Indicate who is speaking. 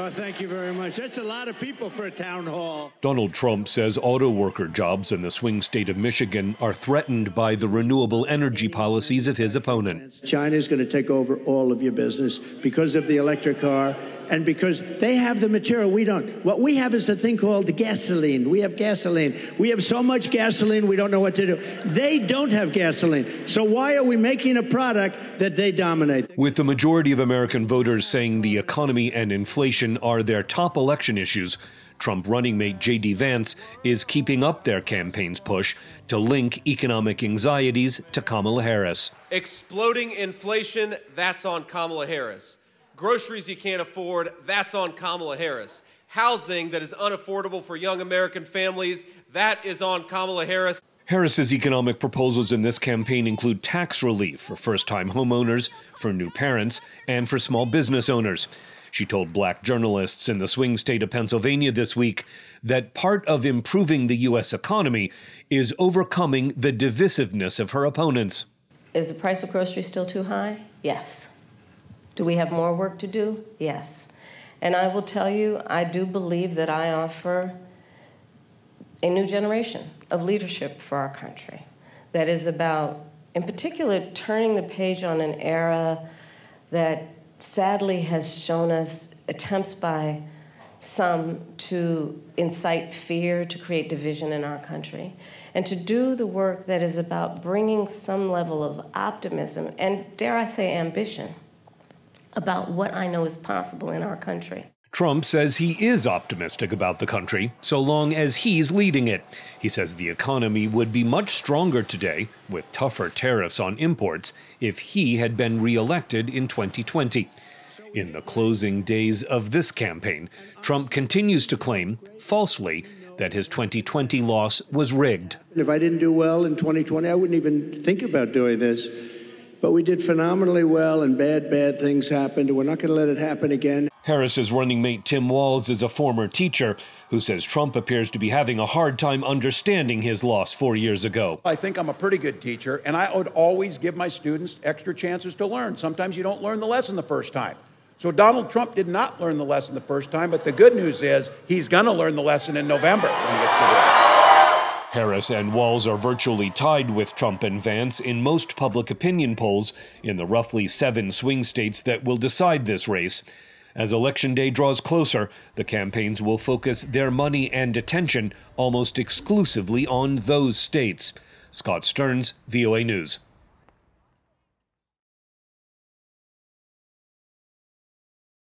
Speaker 1: Oh, thank you very much. That's a lot of people for a town hall.
Speaker 2: Donald Trump says auto worker jobs in the swing state of Michigan are threatened by the renewable energy policies of his opponent.
Speaker 1: China's going to take over all of your business because of the electric car and because they have the material we don't. What we have is a thing called gasoline. We have gasoline. We have so much gasoline we don't know what to do. They don't have gasoline. So why are we making a product that they dominate?
Speaker 2: With the majority of American voters saying the economy and inflation are their top election issues, Trump running mate J.D. Vance is keeping up their campaign's push to link economic anxieties to Kamala Harris.
Speaker 3: Exploding inflation, that's on Kamala Harris. Groceries you can't afford, that's on Kamala Harris. Housing that is unaffordable for young American families, that is on Kamala Harris.
Speaker 2: Harris's economic proposals in this campaign include tax relief for first-time homeowners, for new parents, and for small business owners. She told black journalists in the swing state of Pennsylvania this week that part of improving the U.S. economy is overcoming the divisiveness of her opponents.
Speaker 4: Is the price of groceries still too high? Yes. Do we have more work to do? Yes. And I will tell you, I do believe that I offer a new generation of leadership for our country that is about, in particular, turning the page on an era that sadly has shown us attempts by some to incite fear, to create division in our country, and to do the work that is about bringing some level of optimism and, dare I say, ambition about what I know is possible in our country.
Speaker 2: Trump says he is optimistic about the country, so long as he's leading it. He says the economy would be much stronger today, with tougher tariffs on imports, if he had been re-elected in 2020. In the closing days of this campaign, Trump continues to claim, falsely, that his 2020 loss was rigged.
Speaker 1: If I didn't do well in 2020, I wouldn't even think about doing this. But we did phenomenally well, and bad things happened, and we're not going to let it happen again.
Speaker 2: Harris's running mate Tim Walz is a former teacher who says Trump appears to be having a hard time understanding his loss 4 years ago.
Speaker 5: I think I'm a pretty good teacher, and I would always give my students extra chances to learn. Sometimes you don't learn the lesson the first time. So Donald Trump did not learn the lesson the first time, but the good news is he's going to learn the lesson in November when he gets to do it.
Speaker 2: Harris and Walz are virtually tied with Trump and Vance in most public opinion polls in the roughly 7 swing states that will decide this race. As Election Day draws closer, the campaigns will focus their money and attention almost exclusively on those states. Scott Stearns, VOA News.